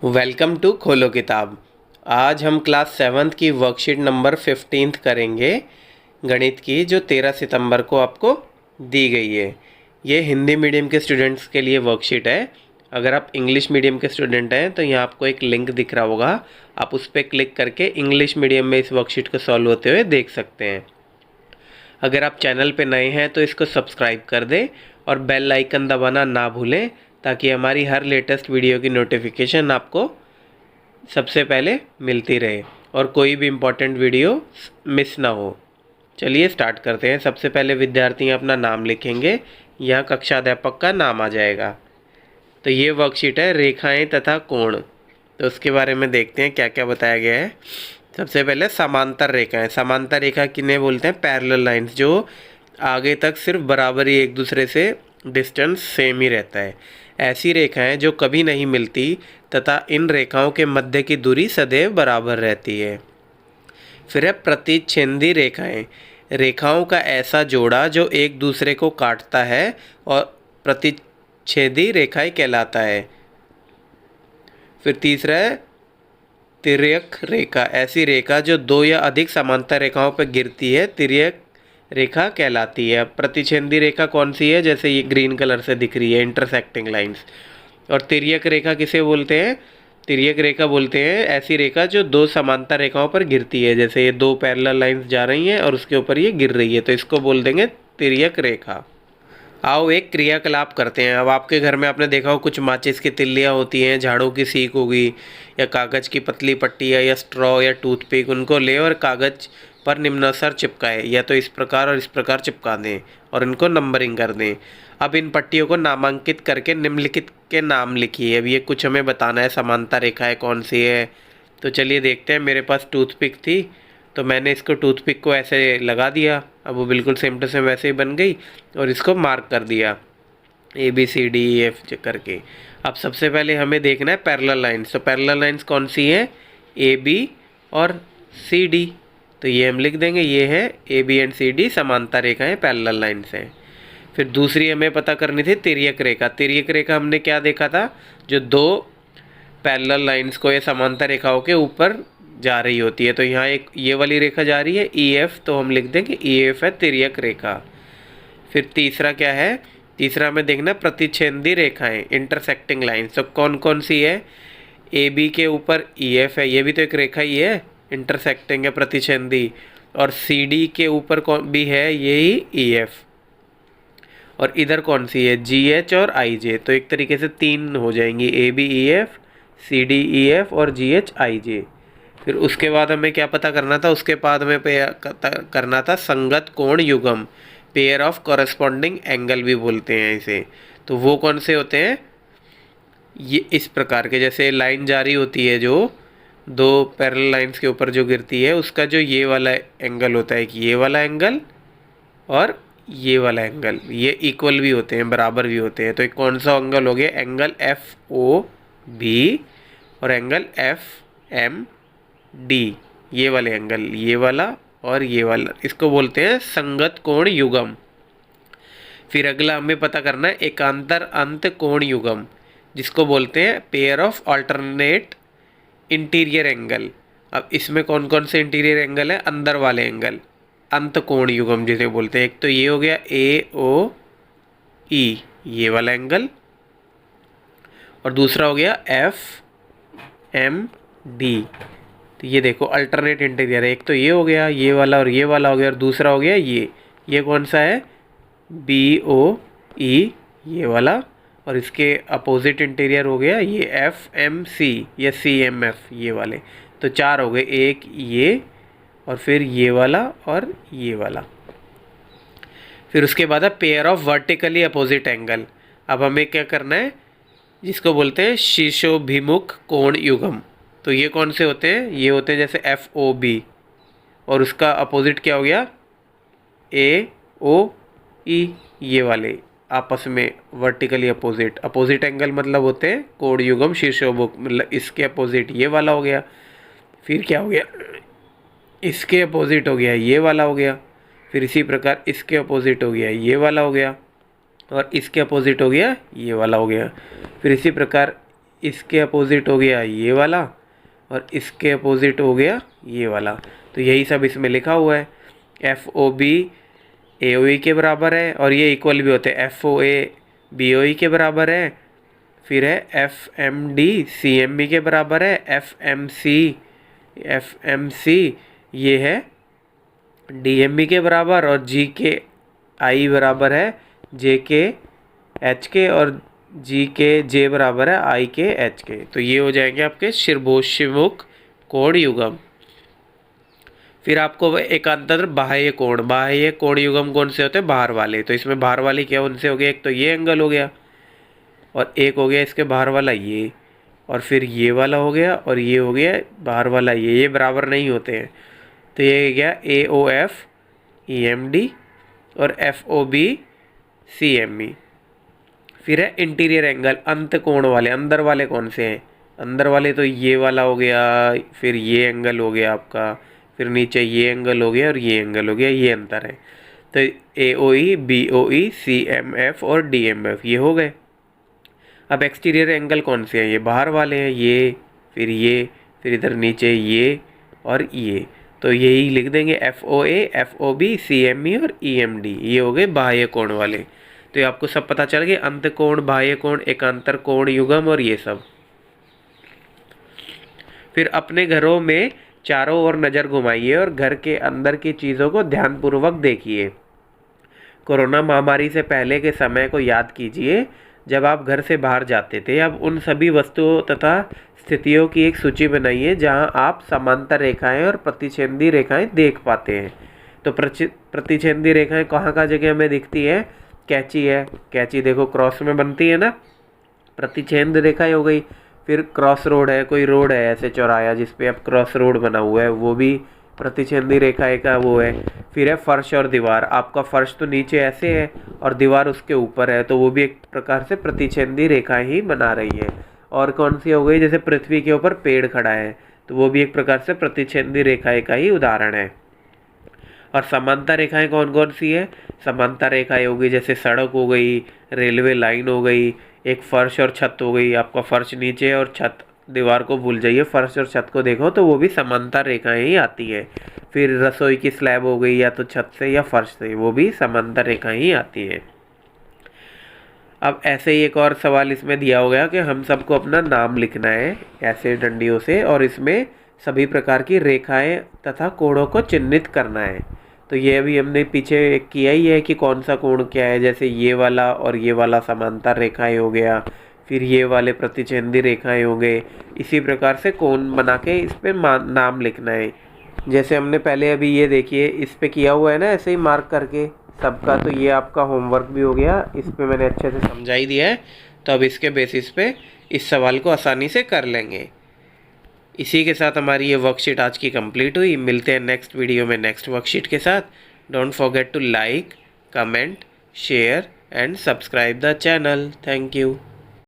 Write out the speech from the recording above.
Welcome to खोलो किताब। आज हम क्लास 7th की वर्कशीट नंबर 15 करेंगे गणित की, जो 13 सितंबर को आपको दी गई है। ये हिंदी मीडियम के स्टूडेंट्स के लिए वर्कशीट है। अगर आप इंग्लिश मीडियम के स्टूडेंट हैं तो यहाँ आपको एक लिंक दिख रहा होगा, आप उस पर क्लिक करके इंग्लिश मीडियम में इस वर्कशीट को सॉल्व होते हुए देख सकते हैं। अगर आप चैनल पे नए हैं तो इसको सब्सक्राइब कर दें और बेल आइकन दबाना ना भूलें, ताकि हमारी हर लेटेस्ट वीडियो की नोटिफिकेशन आपको सबसे पहले मिलती रहे और कोई भी इम्पोर्टेंट वीडियो मिस ना हो। चलिए स्टार्ट करते हैं। सबसे पहले विद्यार्थी अपना नाम लिखेंगे, यहाँ कक्षा अध्यापक का नाम आ जाएगा। तो ये वर्कशीट है रेखाएं तथा कोण। तो उसके बारे में देखते हैं क्या क्या बताया गया है। सबसे पहले समांतर रेखाएं। समांतर रेखा किन्हें बोलते हैं? पैरेलल लाइंस, जो आगे तक सिर्फ बराबर ही एक दूसरे से डिस्टेंस सेम ही रहता है। ऐसी रेखाएं जो कभी नहीं मिलती तथा इन रेखाओं के मध्य की दूरी सदैव बराबर रहती है। फिर है प्रतिच्छेदी रेखाएं। रेखाओं का ऐसा जोड़ा जो एक दूसरे को काटता है और प्रतिच्छेदी रेखाएं कहलाता है। फिर तीसरा है तिर्यक रेखा। ऐसी रेखा जो दो या अधिक समांतर रेखाओं पर गिरती है तिर्यक रेखा कहलाती है। प्रतिच्छेदी रेखा कौन सी है? जैसे ये ग्रीन कलर से दिख रही है, इंटरसेक्टिंग लाइंस। और तिर्यक रेखा किसे बोलते हैं? तिर्यक रेखा बोलते हैं ऐसी रेखा जो दो समांतर रेखाओं पर गिरती है। जैसे ये दो पैरेलल लाइंस जा रही हैं और उसके ऊपर ये गिर रही है, तो इसको बोल देंगे तिर्यक रेखा। आओ एक क्रियाकलाप करते हैं। अब आपके घर में आपने देखा हो कुछ माचिस की तिल्लियाँ होती हैं, झाड़ू की सीक होगी, या कागज़ की पतली पट्टी या स्ट्रॉ या टूथपिक। उनको ले और कागज़ पर निम्नानुसार चिपकाएं, या तो इस प्रकार और इस प्रकार चिपका दें और इनको नंबरिंग कर दें। अब इन पट्टियों को नामांकित करके निम्नलिखित के नाम लिखिए। अब ये कुछ हमें बताना है समांतर रेखाएं कौन सी है। तो चलिए देखते हैं। मेरे पास टूथपिक थी तो मैंने इसको टूथपिक को ऐसे लगा दिया। अब वो बिल्कुल सेम टू सेम वैसे ही बन गई और इसको मार्क कर दिया ABCDEF करके। अब सबसे पहले हमें देखना है पैरेलल लाइंस। तो पैरेलल लाइंस कौन सी हैं? AB और CD। तो ये हम लिख देंगे, ये है AB एंड CD समांतर रेखाएं, पैरेलल लाइंस हैं। फिर दूसरी हमें पता करनी थी तिर्यक रेखा। तिर्यक रेखा हमने क्या देखा था? जो दो पैरेलल लाइंस को या समांतर रेखाओं के ऊपर जा रही होती है। तो यहाँ एक ये वाली रेखा जा रही है EF, तो हम लिख देंगे EF है तिर्यक रेखा। फिर तीसरा क्या है? तीसरा हमें देखना प्रतिच्छेदी रेखाएं, इंटरसेक्टिंग लाइंस। तो कौन कौन सी है? AB के ऊपर EF है, ये भी तो एक रेखा ही है, इंटरसेक्टिंग है, प्रतिच्छेदी। और CD के ऊपर कौन भी है? यही EF। और इधर कौन सी है? GH और IJ। तो एक तरीके से तीन हो जाएंगी, ABEF, CDEF और GHIJ। फिर उसके बाद हमें क्या पता करना था? उसके बाद हमें करना था संगत कोण युग्म, पेयर ऑफ कॉरेस्पॉन्डिंग एंगल भी बोलते हैं इसे। तो वो कौन से होते हैं? ये इस प्रकार के, जैसे लाइन जारी होती है जो दो पैरेलल लाइंस के ऊपर जो गिरती है, उसका जो ये वाला एंगल होता है, कि ये वाला एंगल और ये वाला एंगल, ये इक्वल भी होते हैं, बराबर भी होते हैं। तो एक कौन सा एंगल हो गया? एंगल FOB और एंगल FMD। ये वाले एंगल, ये वाला और ये वाला, इसको बोलते हैं संगत कोण युग्म। फिर अगला हमें पता करना है एकांतर अंत कोण युग्म, जिसको बोलते हैं pair of alternate interior angle. अब इसमें कौन कौन से इंटीरियर एंगल है? अंदर वाले एंगल, अंत कोण युग्म जिसे बोलते हैं। एक तो ये हो गया AOE, ये वाला एंगल, और दूसरा हो गया FMD। तो ये देखो अल्टरनेट इंटीरियर है। एक तो ये हो गया, ये वाला और ये वाला हो गया, और दूसरा हो गया ये कौन सा है? BOE, ये वाला, और इसके अपोजिट इंटीरियर हो गया ये FMC या CMF, ये वाले। तो चार हो गए, एक ये और फिर ये वाला और ये वाला। फिर उसके बाद है pair of vertically opposite angle. अब हमें क्या करना है? जिसको बोलते हैं शीर्षोभिमुख कोण युग्म। तो ये कौन से होते हैं? ये होते हैं जैसे FOB, और उसका अपोजिट क्या हो गया? AOE, ये वाले आपस में वर्टिकली अपोजिट। अपोजिट एंगल मतलब होते हैं कोण युग्म शीर्षोभिमुख, मतलब इसके अपोजिट ये वाला हो गया। फिर क्या हो गया? इसके अपोजिट हो गया ये वाला हो गया। फिर इसी प्रकार इसके अपोजिट हो गया ये वाला हो गया, और इसके अपोजिट हो गया ये वाला हो गया। फिर इसी प्रकार इसके अपोजिट हो गया ये वाला और इसके अपोजिट हो गया ये वाला। तो यही सब इसमें लिखा हुआ है। FOB AOE के बराबर है और ये इक्वल भी होते हैं, FOA BOE के बराबर है। फिर है FMD CME के बराबर है। FMC ये है DME के बराबर और GKI बराबर है JKH और GKJ बराबर है IKH। तो ये हो जाएंगे आपके शीर्षोन्मुख कोण युग्म। फिर आपको एकांतर बाह्य कोण युग्म कौन से होते हैं? बाहर वाले। तो इसमें बाहर वाले क्या उनसे हो गया? एक तो ये एंगल हो गया और एक हो गया इसके बाहर वाला ये, और फिर ये वाला हो गया और ये हो गया बाहर वाला ये बराबर नहीं होते हैं। तो ये गया AOF EMD और FOB CME। फिर है इंटीरियर एंगल, अंत कोण वाले। अंदर वाले कौन से हैं? अंदर वाले तो ये वाला हो गया, फिर ये एंगल हो गया आपका, फिर नीचे ये एंगल हो गया और ये एंगल हो गया, ये अंतर है। तो AOE BOE CMF और DMF ये हो गए। अब एक्सटीरियर एंगल कौन से हैं? ये बाहर वाले हैं, ये फिर इधर नीचे ये और ये। तो यही लिख देंगे FOA FOB CME और EMD, ये हो गए बाह्य कोण वाले। तो ये आपको सब पता चल गया, अंत कोण, बाह्य कोण, एकांतर कोण युग्म और ये सब। फिर अपने घरों में चारों ओर नज़र घुमाइए और घर के अंदर की चीज़ों को ध्यानपूर्वक देखिए। कोरोना महामारी से पहले के समय को याद कीजिए जब आप घर से बाहर जाते थे। अब उन सभी वस्तुओं तथा स्थितियों की एक सूची बनाइए जहां आप समांतर रेखाएं और प्रतिच्छेदी रेखाएं देख पाते हैं। तो प्रतिच्छेदी रेखाएं कहाँ जगह हमें दिखती है? कैंची है, कैंची देखो क्रॉस में बनती है ना, प्रतिच्छेद रेखाएं हो गई। फिर क्रॉस रोड है, कोई रोड है ऐसे चौराया जिस पे अब क्रॉस रोड बना हुआ है, वो भी प्रतिच्छेदी रेखाएं का वो है। फिर है फर्श और दीवार, आपका फर्श तो नीचे ऐसे है और दीवार उसके ऊपर है, तो वो भी एक प्रकार से प्रतिच्छेदी रेखाएं ही बना रही है। और कौन सी हो गई? जैसे पृथ्वी के ऊपर पेड़ खड़ा है, तो वो भी एक प्रकार से प्रतिच्छेदी रेखाएं का ही उदाहरण है। और समांतर रेखाएं कौन कौन सी है? समांतर रेखाएं हो गई जैसे सड़क हो गई, रेलवे लाइन हो गई, एक फर्श और छत हो गई। आपका फर्श नीचे और छत, दीवार को भूल जाइए, फर्श और छत को देखो तो वो भी समांतर रेखाएं ही आती है। फिर रसोई की स्लैब हो गई, या तो छत से या फर्श से, वो भी समांतर रेखाएं ही आती है। अब ऐसे ही एक और सवाल इसमें दिया हो गया कि हम सबको अपना नाम लिखना है ऐसे डंडियों से, और इसमें सभी प्रकार की रेखाएं तथा कोणों को चिन्हित करना है। तो ये अभी हमने पीछे किया ही है कि कौन सा कोण क्या है। जैसे ये वाला और ये वाला समांतर रेखाएं हो गया, फिर ये वाले प्रतिच्छेदी रेखाएं हो गए। इसी प्रकार से कोण बना के इस पर नाम लिखना है। जैसे हमने पहले अभी ये देखिए इस पे किया हुआ है ना, ऐसे ही मार्क करके सबका। तो ये आपका होमवर्क भी हो गया, इस पे मैंने अच्छे से समझा ही दिया है। तो अब इसके बेसिस पे इस सवाल को आसानी से कर लेंगे। इसी के साथ हमारी ये वर्कशीट आज की कंप्लीट हुई। मिलते हैं नेक्स्ट वीडियो में नेक्स्ट वर्कशीट के साथ। Don't forget to like, comment, share and subscribe the channel. Thank you.